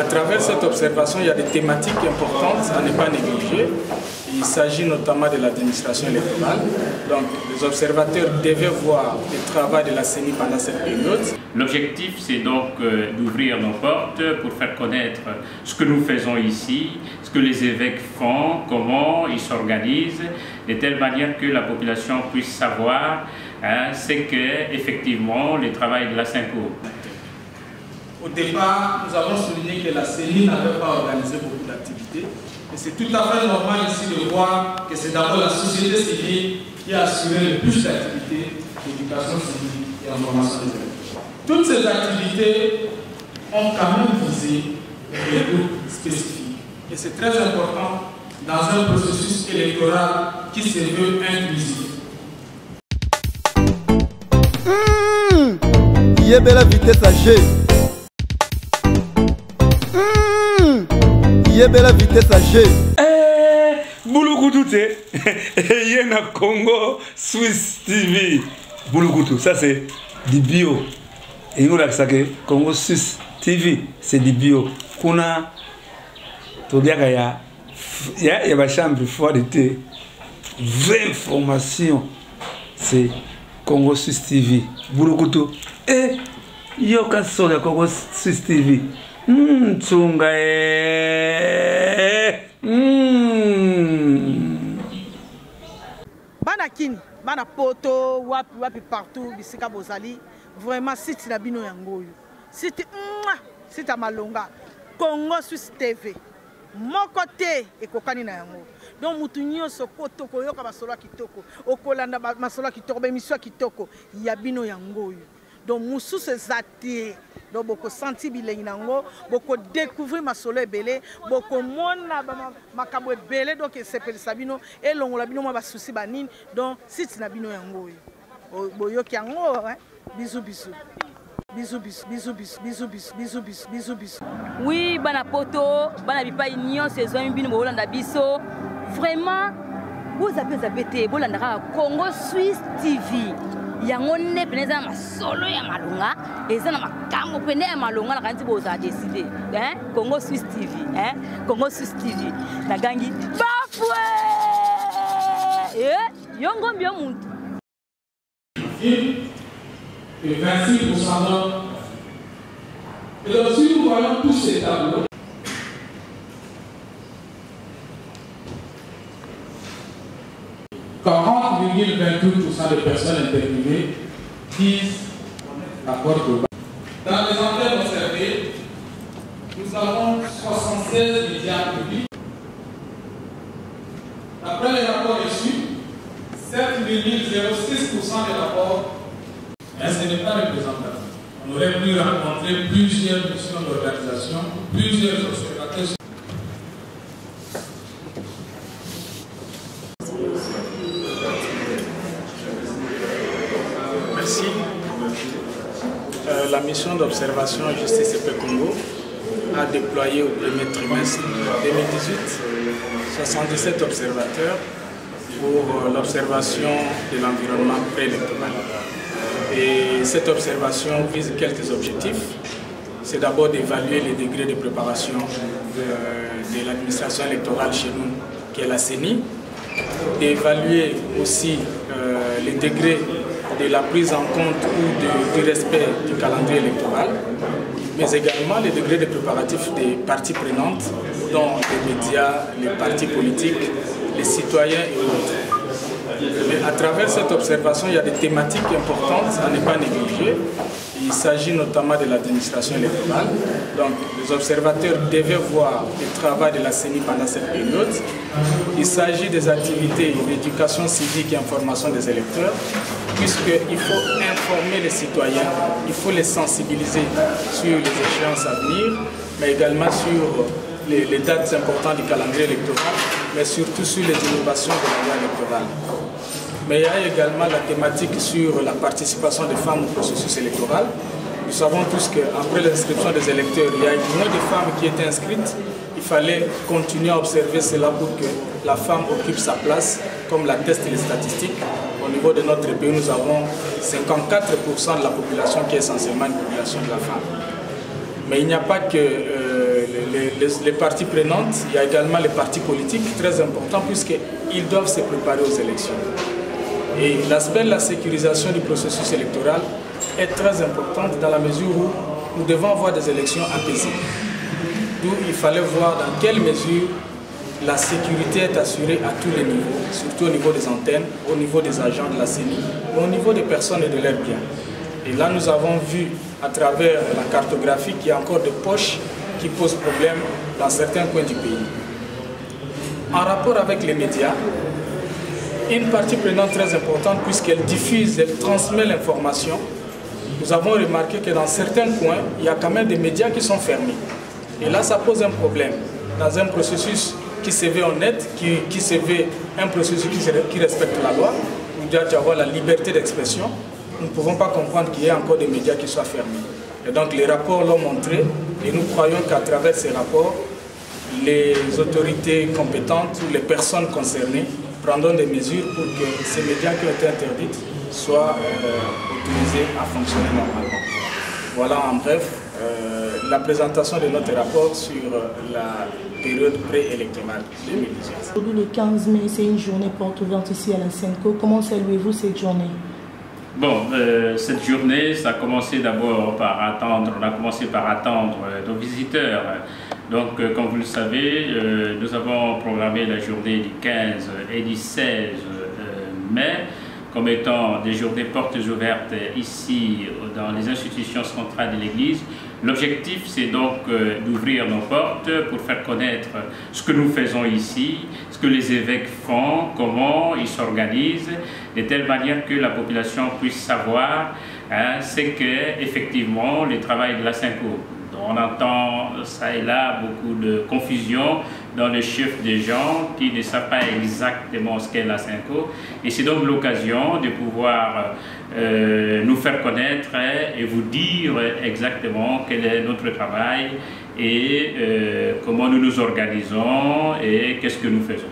à travers cette observation, il y a des thématiques importantes à ne pas négliger. Il s'agit notamment de l'administration électorale. Donc, les observateurs devaient voir le travail de la CENI pendant cette période. L'objectif, c'est donc d'ouvrir nos portes pour faire connaître ce que nous faisons ici, ce que les évêques font, comment ils s'organisent, de telle manière que la population puisse savoir ce qu'est effectivement le travail de la Synco. Au départ, nous avons souligné que la CENI n'avait pas organisé beaucoup d'activités. Et c'est tout à fait normal ici de voir que c'est d'abord la société civile qui a assuré le plus d'activités d'éducation civique et en formation des élèves. Toutes ces activités ont quand même visé des groupes spécifiques. Et c'est très important dans un processus électoral qui se veut inclusif. Il y a belle vitesse à G. Il y a belle vitesse à G. Bouloukoudou, il y a un Congo Swiss TV. Bouloukoudou, ça c'est du bio. Et nous avons que Congo Swiss TV, c'est du bio. Kuna, il y a ma chambre froide de thé. Vraie information, c'est Congo Swiss TV. Bouloukoudou. Et il y a un son de Congo Swiss TV. Tsunga Bana kini, bana poto, wapi partout, bisika bozali, vraiment site na bino yango yo. Site Malonga, Congo Swiss TV. Mon côté ekokani na yango. Donc mutu nyonso koto koyoka basolo kitoko, okolanda basolo kitoko, émission kitoko, ya bino yango yo. Donc musu se zati. Donc boko senti bilengi nango, boko découvrir ma solo ebele, boko mona makabo ebele donc sepeli sabino et longola bino ma souci banine donc site na bino yango yo. Boyoki yango hein. Bisous bisous. Bisous bisous bisous bisous bisous bisous bisous bisous bisous. Oui, bana poto, bana bipa union saison bino bolanda biso. Vraiment vous avez bolanda Congo Swiss TV. Yango ne peneza masolo ya malonga eza na makambo pene ya malonga na kanti boza décider hein Congo Swiss TV hein Congo Swiss TV na gangi bafwe yongo mbio muntu et 26% d'hommes. Et donc si nous voyons tous ces tableaux, « 40,28% des personnes interviewées disent l'accord global. » Dans les antennes observées, nous avons 76 médias publics. Après les rapports reçus, 7,06% des rapports, mais ce n'est pas représentatif. On aurait pu rencontrer plusieurs missions d'organisation, plusieurs observateurs. Merci. La mission d'observation Justice et Paix Congo a déployé au premier trimestre 2018 77 observateurs pour l'observation de l'environnement préélectoral. Et cette observation vise quelques objectifs. C'est d'abord d'évaluer les degrés de préparation de l'administration électorale chez nous, qui est la CENI, d'évaluer aussi les degrés de la prise en compte ou du respect du calendrier électoral, mais également les degrés de préparatifs des parties prenantes, dont les médias, les partis politiques, les citoyens et autres. Mais à travers cette observation, il y a des thématiques importantes à ne pas négliger. Il s'agit notamment de l'administration électorale. Donc, les observateurs devaient voir le travail de la CENI pendant cette période. Il s'agit des activités d'éducation civique et information des électeurs, puisqu'il faut informer les citoyens, il faut les sensibiliser sur les échéances à venir, mais également sur les dates importantes du calendrier électoral, mais surtout sur les innovations de la loi électorale. Mais il y a également la thématique sur la participation des femmes au processus électoral. Nous savons tous qu'après l'inscription des électeurs, il y a moins de femmes qui étaient inscrites. Il fallait continuer à observer cela pour que la femme occupe sa place, comme l'attestent les statistiques. Au niveau de notre pays, nous avons 54% de la population qui est essentiellement une population de la femme. Mais il n'y a pas que les parties prenantes, il y a également les partis politiques, très importants puisqu'ils doivent se préparer aux élections. Et l'aspect de la sécurisation du processus électoral est très importante dans la mesure où nous devons avoir des élections apaisées. D'où il fallait voir dans quelle mesure la sécurité est assurée à tous les niveaux, surtout au niveau des antennes, au niveau des agents de la CENI, mais au niveau des personnes et de leurs biens. Et là, nous avons vu à travers la cartographie qu'il y a encore des poches qui posent problème dans certains coins du pays. En rapport avec les médias, une partie prenante très importante puisqu'elle diffuse, elle transmet l'information. Nous avons remarqué que dans certains coins, il y a quand même des médias qui sont fermés. Et là, ça pose un problème. Dans un processus qui se veut honnête, qui se veut un processus qui respecte la loi, où il doit y avoir la liberté d'expression, nous ne pouvons pas comprendre qu'il y ait encore des médias qui soient fermés. Et donc les rapports l'ont montré, et nous croyons qu'à travers ces rapports, les autorités compétentes ou les personnes concernées prendront des mesures pour que ces médias qui ont été interdits soient autorisés à fonctionner normalement. Voilà en bref la présentation de notre rapport sur la période préélectorale 2018. Aujourd'hui le 15 mai, c'est une journée porte ouverte ici à la SENCO. Comment saluez-vous cette journée? Bon, cette journée, ça a commencé d'abord par attendre, on a commencé par attendre nos visiteurs. Donc, comme vous le savez, nous avons programmé la journée du 15 et du 16 mai comme étant des journées portes ouvertes ici dans les institutions centrales de l'Église. L'objectif, c'est donc d'ouvrir nos portes pour faire connaître ce que nous faisons ici, ce que les évêques font, comment ils s'organisent, de telle manière que la population puisse savoir ce qu'est effectivement le travail de la SENCO. On entend ça et là beaucoup de confusion dans le chef des gens qui ne savent pas exactement ce qu'est la SENCO. Et c'est donc l'occasion de pouvoir nous faire connaître et vous dire exactement quel est notre travail et comment nous nous organisons et qu'est-ce que nous faisons.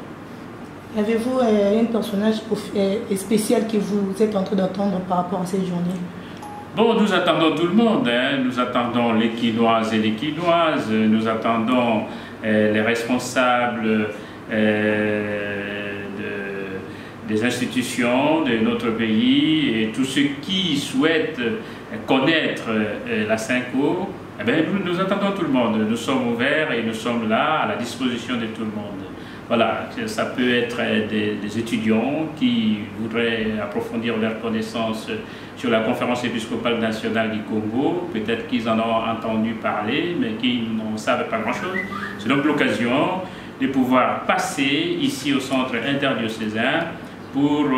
Avez-vous un personnage spécial que vous êtes en train d'entendre par rapport à cette journée? Bon, nous attendons tout le monde, nous attendons les Quinoises et les Quinoises, nous attendons les responsables des institutions de notre pays et tous ceux qui souhaitent connaître la SENCO. Eh bien, nous attendons tout le monde, nous sommes ouverts et nous sommes là à la disposition de tout le monde. Voilà, ça peut être des étudiants qui voudraient approfondir leurs connaissances sur la conférence épiscopale nationale du Congo. Peut-être qu'ils en ont entendu parler, mais qui n'en savent pas grand-chose. C'est donc l'occasion de pouvoir passer ici au centre interdiocésain pour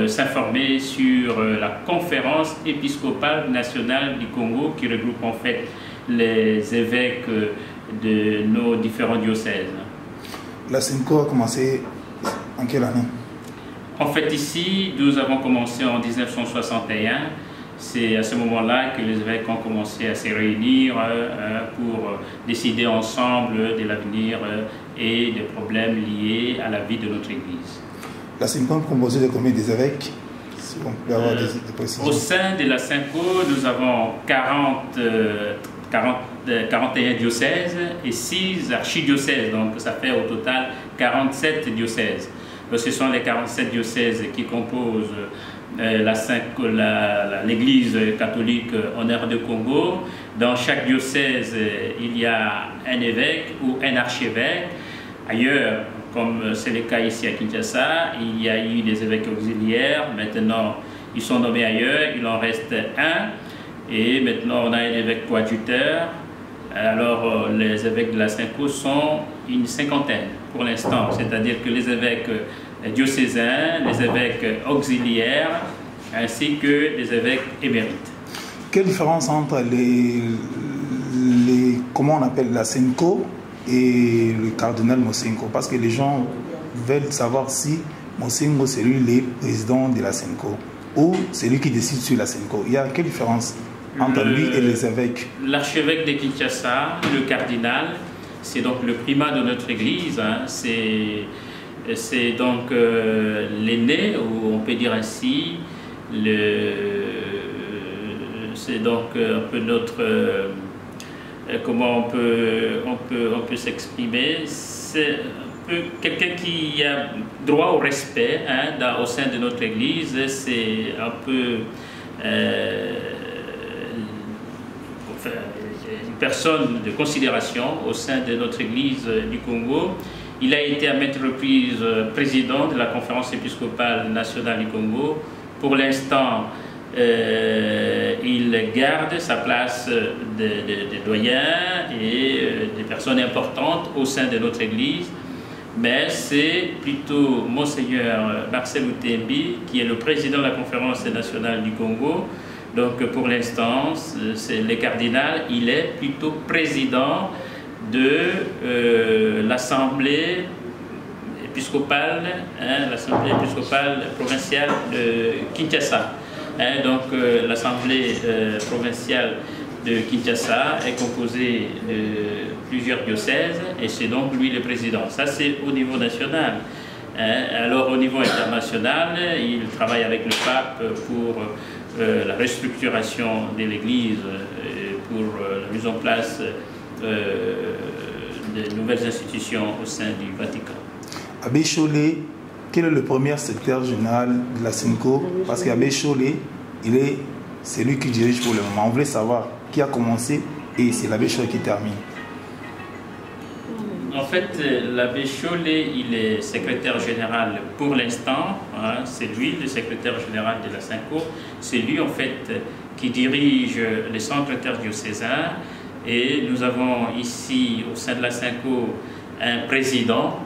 s'informer sur la conférence épiscopale nationale du Congo qui regroupe en fait les évêques de nos différents diocèses. La SENCO a commencé en quelle année? En fait, ici, nous avons commencé en 1961. C'est à ce moment-là que les évêques ont commencé à se réunir pour décider ensemble de l'avenir et des problèmes liés à la vie de notre Église. La SENCO est composée de combien des évêques? Si on peut avoir des précisions. Au sein de la SENCO, nous avons 41 diocèses et 6 archidiocèses, donc ça fait au total 47 diocèses. Donc ce sont les 47 diocèses qui composent l'Église catholique en RD Congo. Dans chaque diocèse, il y a un évêque ou un archevêque. Ailleurs, comme c'est le cas ici à Kinshasa, il y a eu des évêques auxiliaires. Maintenant, ils sont nommés ailleurs, il en reste un. Et maintenant, on a un évêque coadjuteur. Alors, les évêques de la SENCO sont une cinquantaine pour l'instant, c'est-à-dire que les évêques diocésains, les évêques auxiliaires, ainsi que les évêques émérites. Quelle différence entre comment on appelle la SENCO et le cardinal Mosengo? Parce que les gens veulent savoir si Mosengo c'est lui le président de la SENCO ou c'est lui qui décide sur la SENCO. Il y a quelle différence entre lui et les évêques? L'archevêque de Kinshasa, le cardinal, c'est donc le primat de notre Église, hein. C'est donc l'aîné, ou on peut dire ainsi, c'est donc un peu notre comment on peut s'exprimer. C'est quelqu'un qui a droit au respect au sein de notre Église. C'est un peu une personne de considération au sein de notre Église du Congo. Il a été à maintes reprises président de la conférence épiscopale nationale du Congo. Pour l'instant, il garde sa place de doyen et de personnes importantes au sein de notre Église. Mais c'est plutôt Monseigneur Marcel Outembi qui est le président de la conférence nationale du Congo. Donc pour l'instant, c'est le cardinal, il est plutôt président de l'Assemblée épiscopale, l'Assemblée épiscopale provinciale de Kinshasa. Donc l'Assemblée provinciale de Kinshasa est composée de plusieurs diocèses et c'est donc lui le président. Ça c'est au niveau national. Alors au niveau international, il travaille avec le pape pour la restructuration de l'Église, pour la mise en place de nouvelles institutions au sein du Vatican. Abbé Chollet, quel est le premier secrétaire général de la SENCO? Parce qu'Abbé Chollet, c'est lui qui dirige pour le moment. On voulait savoir qui a commencé et c'est l'abbé Chollet qui termine. En fait, l'abbé Chollet, il est secrétaire général pour l'instant. C'est lui le secrétaire général de la SENCO. C'est lui en fait qui dirige les centres interdiocésains. Et nous avons ici au sein de la SENCO un président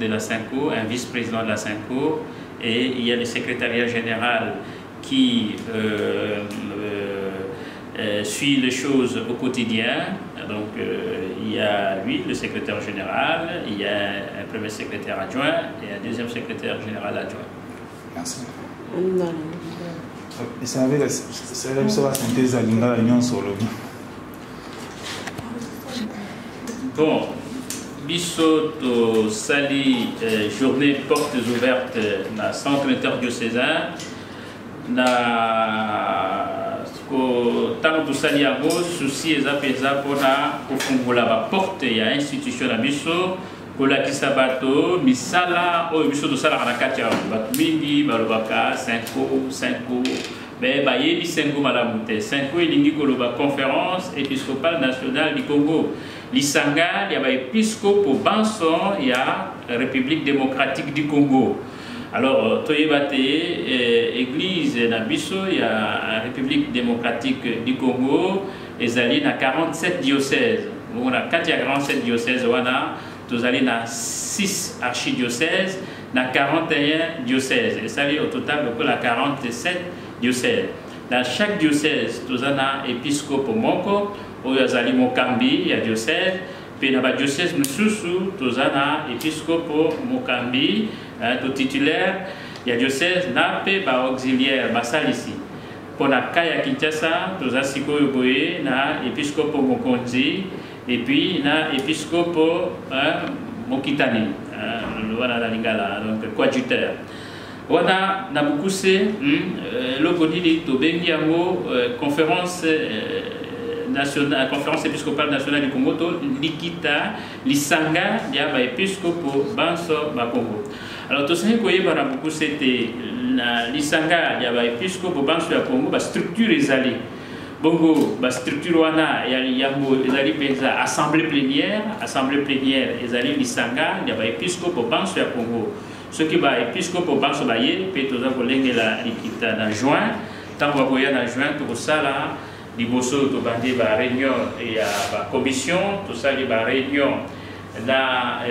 de la SENCO, un vice-président de la SENCO, et il y a le secrétariat général qui suit les choses au quotidien. Donc il y a lui, le secrétaire général, il y a un premier secrétaire adjoint et un deuxième secrétaire général adjoint. Merci. C'est avec la synthèse à l'Union sur le. Bon, biso to sali journée portes ouvertes na centre interdiocésain na ko tango to sali yango souci eza peza pona kofungola ba porte ya institution na biso kolakisa bato misala oyo biso tosalaka na kati ya bato mingi balobaka 5 mais bayebi 5 malamu te 5 elingi koloba conférence épiscopale nationale du Congo. Lisanga, il y a l'épiscope Banson, il y a la République démocratique du Congo. Alors, Toyebate, église Nabiso, il y a la République démocratique du Congo, et il y a 47 diocèses. On a 47 diocèses, on a 6 archidiocèses, on a 41 diocèses. Et ça, au total, on a 47 diocèses. Dans chaque diocèse, on a un épiscope Moko, oyo azali mokambi ya diocèse pe na ba diocèse mususu tozana épiscope mokambi to titulaire ya diocèse na pe ba auxiliaire basalisi pona kaya Kinshasa toza sikoyo boye na épiscope mokonzi et puis na épiscope mokitani wana na lingala donc coadjuteur wana na bukuse lokodili to bengi yango conférence nationale, conférence épiscopale nationale du Congo, Likita, Lisanga, il y a épiscopo Banso Bakongo. Alors, tout ce qui est beaucoup, c'était Lisanga, il y a épiscopo Banso Bakongo, la structure est allée. Bongo, la structure wana, il y a assemblée plénière, est allée Lisanga, il y a épiscopo Banso Bakongo. Ce qui va épiscopo Banso Baye, peut-être que la Likita dans juin, tant qu'on va en juin, tout ça là. Liboso to bandi ba réunion et ba commission tout ça les ba réunion na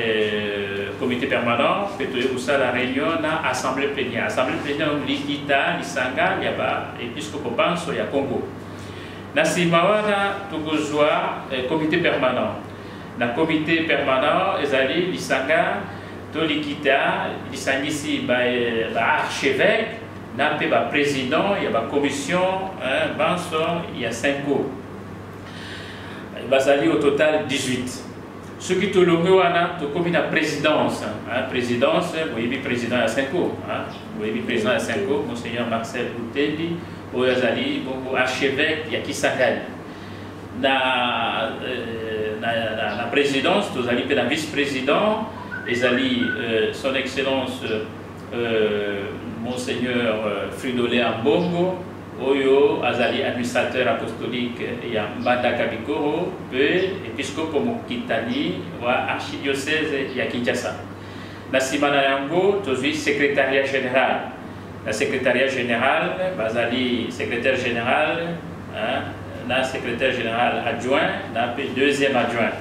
comité permanent peut-être tout ça la réunion na assemblée plénière Likita Lisanga ya ba épiscopo Banso ya Congo na simawana to kozwa comité permanent na comité permanent ezali Lisanga to Likita lisangisi ba archevêque n'a pas de président, il y a une commission, Banson, il y a 5 go. Il va s'allier au total 18. Ce qui est le comme la présidence. Présidence, vous voyez le président à 5 go. Vous voyez le président à 5 go, Monseigneur Marcel Outembi, Oyazali, archevêque, il y a qui s'engage. la présidence, nous allons la vice-président, et son excellence Monseigneur Fridolin Ambongo, Oyo, Azali administrateur apostolique ya Mbanda Kabikoro, épiscope Mokitani, wa archidiocèse ya Kinshasa. Na simana yango, tozui secrétariat général. La secrétariat général, Bazali secrétaire général, na secrétaire général adjoint, na deuxième adjoint.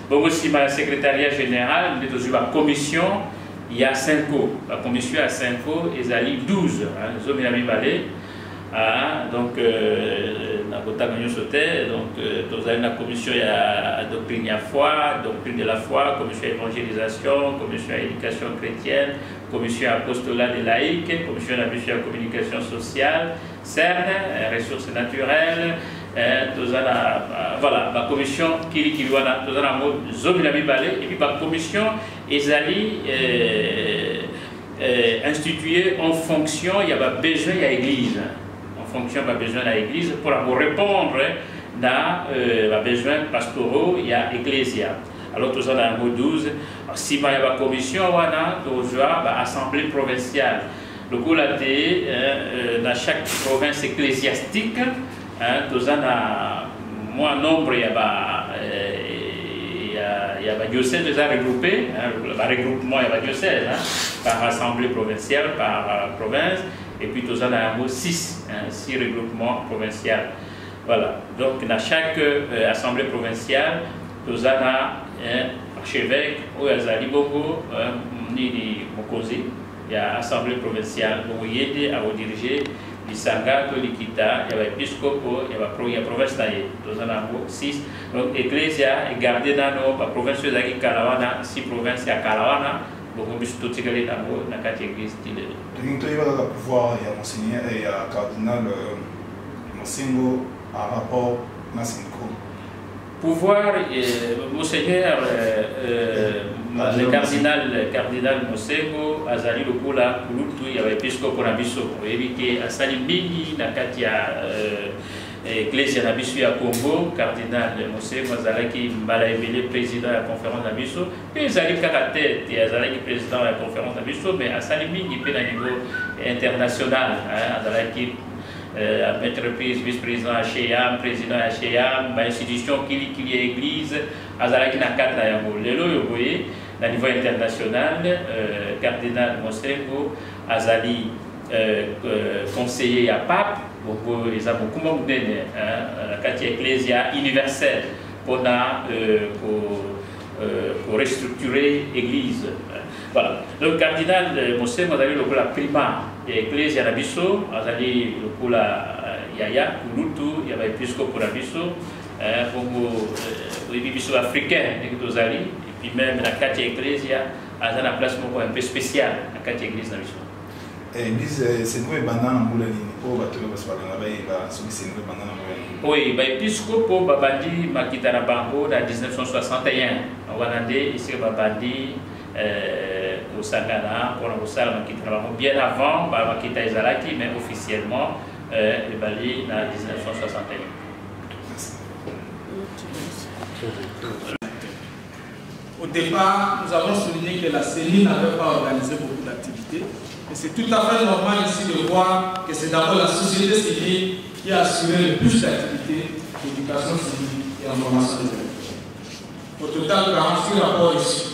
Bon aussi ma secrétariat général, nous avons la commission, il y a 5 ans. La commission a 5 ans, ils ont 12. Donc, nous avons la commission de doctrine à foi, doctrine de la foi, commission évangélisation, commission éducation chrétienne, commission apostolat des laïcs, commission de la communication sociale, CERN, ressources naturelles. Voilà, la commission qui doit dans la mode zone et puis la commission Ezali instituée en fonction, il y a besoin de l'église. En fonction, il y a besoin de l'église pour répondre à besoin pastoraux, il y a l'ecclésia. Alors, tout ça dans le mot 12, si il y a la commission, il y a l'assemblée provinciale. Le coup, là, dans chaque province ecclésiastique, moins nombre, il y a diocèse déjà regroupé, par regroupement, il y a diocèse, par assemblée provinciale, par province, et puis tout ça dans 6 regroupements provinciaux. Voilà, donc dans chaque assemblée provinciale, tout ça dans archevêque, ou Azali Bogo, ni Mokozi, il y a assemblée provinciale, où il y a à diriger. Lisanga, Tolikita, il y a l'épiscope, il y a la province d'Aïe, nous en avons 6. Donc l'Ecclésia est gardée dans la province de Kalawana, 6 provinces à Kalawana, beaucoup plus tout ce qui est dans la 4 églises. Donc, il y a le pouvoir, il y a Monseigneur et il y a le cardinal Mosengo en rapport à la Senko. Pouvoir, Monseigneur, le cardinal Mosengo, Azali Lukula, Kulutu, il y avait l'épiscope Nabiso, et Asali Mingi, Nakatia, Ecclésia Nabiso à Congo, cardinal Mosengo, Azalaki Mbalaïbele, président de la conférence Nabiso, puis Azali Karatet, et Azalaki président de la conférence Nabiso, mais Asali Mingi, il à niveau international, Azalaki. À maîtrise, vice-président HEAM, président HEAM, institution qui est église, Azalaki Nakata Yango. Lelo, vous voyez, à niveau international, cardinal Mosengo, Azali conseiller à pape, ils ont beaucoup de la quartier ecclésia universelle pour restructurer l'église. Voilà. Le cardinal Mosengo a eu la prima de l'Ecclésia Nabiso, a eu le Yaya, Kulutu, il y avait l'épiscope pour Nabiso, les biso africains, et puis même la quartier Ecclésia, a un placement un peu spécial, la quartier Église Nabiso. Église, c'est une banane en Moulani, pour oui, l'épiscope Babandi Makitana Bango en 1961, en Wanandé, ici Babandi. Au Sangana, pour bien avant, Makita Ezalaki, mais officiellement, le Bali en 1961. Au départ, nous avons souligné que la CENI n'avait pas organisé beaucoup d'activités. Et c'est tout à fait normal ici de voir que c'est d'abord la société civile qui a assuré le plus d'activités d'éducation civique et en formation des élèves. Au total, 46 rapports ici.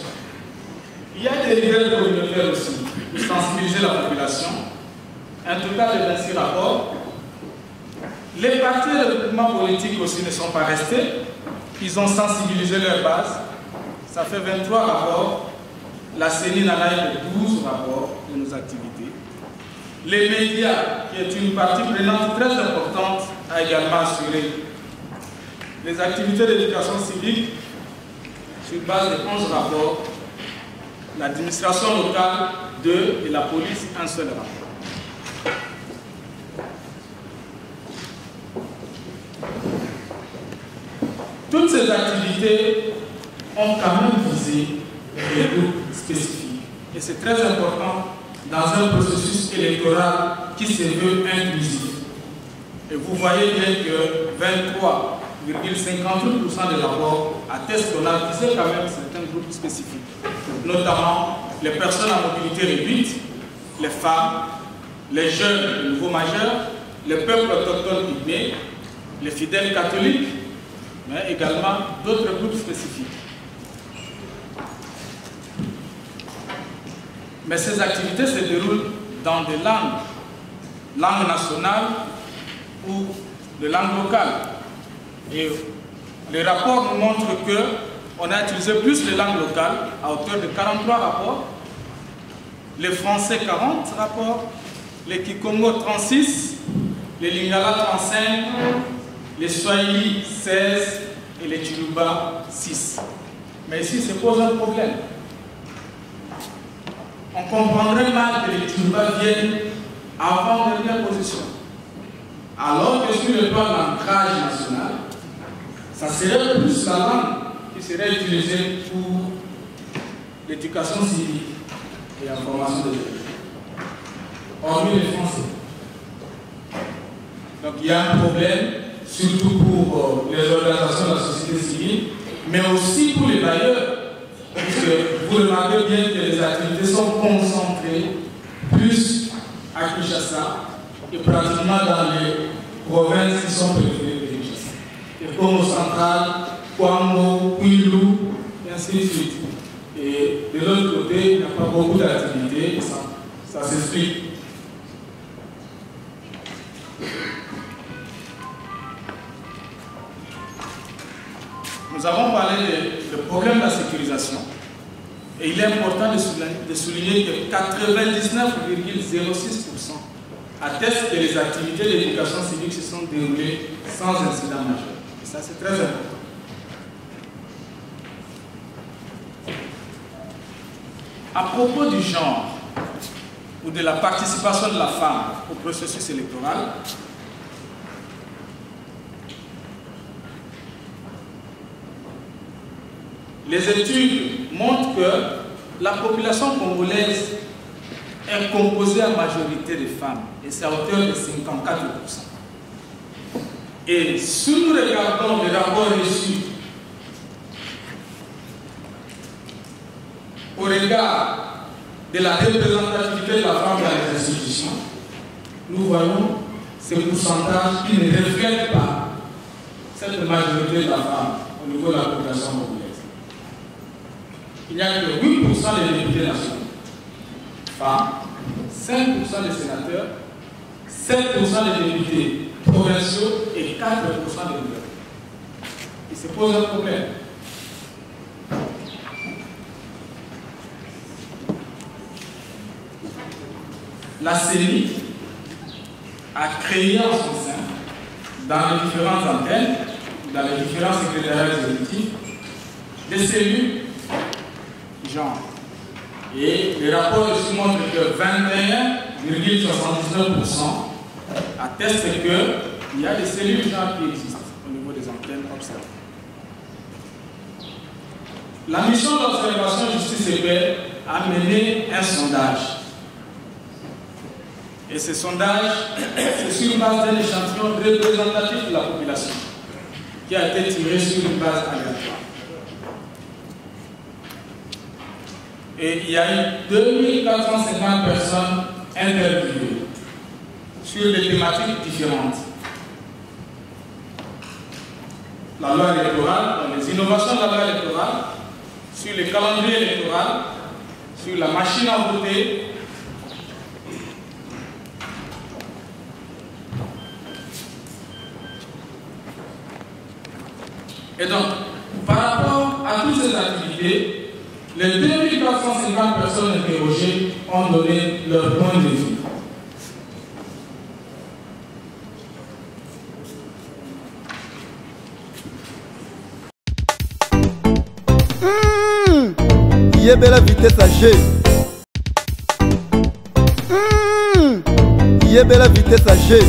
Il y a des niveaux communautaires aussi, pour sensibiliser la population. Un total de 26 rapports. Les partis et les groupements politiques aussi ne sont pas restés. Ils ont sensibilisé leur base. Ça fait 23 rapports. La CENI en a eu 12 rapports de nos activités. Les médias, qui est une partie prenante très importante, a également assuré les activités d'éducation civique sur base de 11 rapports. L'administration locale 2 et la police un seul rapport. Toutes ces activités ont quand même visé des groupes spécifiques. Et c'est très important dans un processus électoral qui se veut inclusif. Et vous voyez bien que 23 des rapports attestent qu'on a visé quand même certains groupes spécifiques, notamment les personnes à mobilité réduite, les femmes, les jeunes, les nouveaux majeurs, les peuples autochtones pygmées, les fidèles catholiques, mais également d'autres groupes spécifiques. Mais ces activités se déroulent dans des langues nationales ou des langues locales. Et les rapports nous montrent qu'on a utilisé plus les langues locales à hauteur de 43 rapports, les Français 40 rapports, les Kikongo 36, les Lingala 35, les Swahili 16 et les Chiluba 6. Mais ici, se pose un problème. On comprendrait mal que les Chiluba viennent avant dernière position. Alors que sur le plan de l'ancrage national, ça serait plus la langue qui serait utilisée pour l'éducation civique et la formation des élèves, hormis les Français. Donc il y a un problème, surtout pour les organisations de la société civile, mais aussi pour les bailleurs, parce que vous remarquez bien que les activités sont concentrées plus à Kinshasa et pratiquement dans les provinces qui sont préférées de Kinshasa. Et comme au central, Kwango, Kwilu, et ainsi de suite. Et de l'autre côté, il n'y a pas beaucoup d'activités, ça s'explique. Nous avons parlé du problème de la sécurisation. Et il est important de souligner que 99,06% attestent que les activités d'éducation civique se sont déroulées sans incident majeur. Et ça, c'est très important. À propos du genre ou de la participation de la femme au processus électoral, les études montrent que la population congolaise est composée en majorité de femmes, et c'est à hauteur de 54%. Et si nous regardons les rapports reçus au regard de la représentativité de la femme dans les institutions, nous voyons ce pourcentage qui ne reflète pas cette majorité de la femme au niveau de la population congolaise. Il n'y a que 8% des députés nationaux femmes, 5% des sénateurs, 7% des députés provinciaux et 4% des gouverneurs. Il se pose un problème. La CENI a créé en son sein, dans les différentes antennes, dans les différents secrétariats exécutifs, des cellules genre. Et les rapports ici montrent que 21,79% attestent qu'il y a des cellules genre qui existent au niveau des antennes observées. La mission d'observation Justice et Paix a mené un sondage. Et ce sondage, c'est sur base d'un échantillon représentatif de la population qui a été tiré sur une base aléatoire. Et il y a eu 2450 personnes interviewées sur des thématiques différentes. La loi électorale, les innovations de la loi électorale, sur le calendrier électoral, sur la machine à voter, et donc, par rapport à toutes ces activités, les 2450 personnes interrogées ont donné leur point de vue. Yebela vitesse à G. Yebela vitesse à G.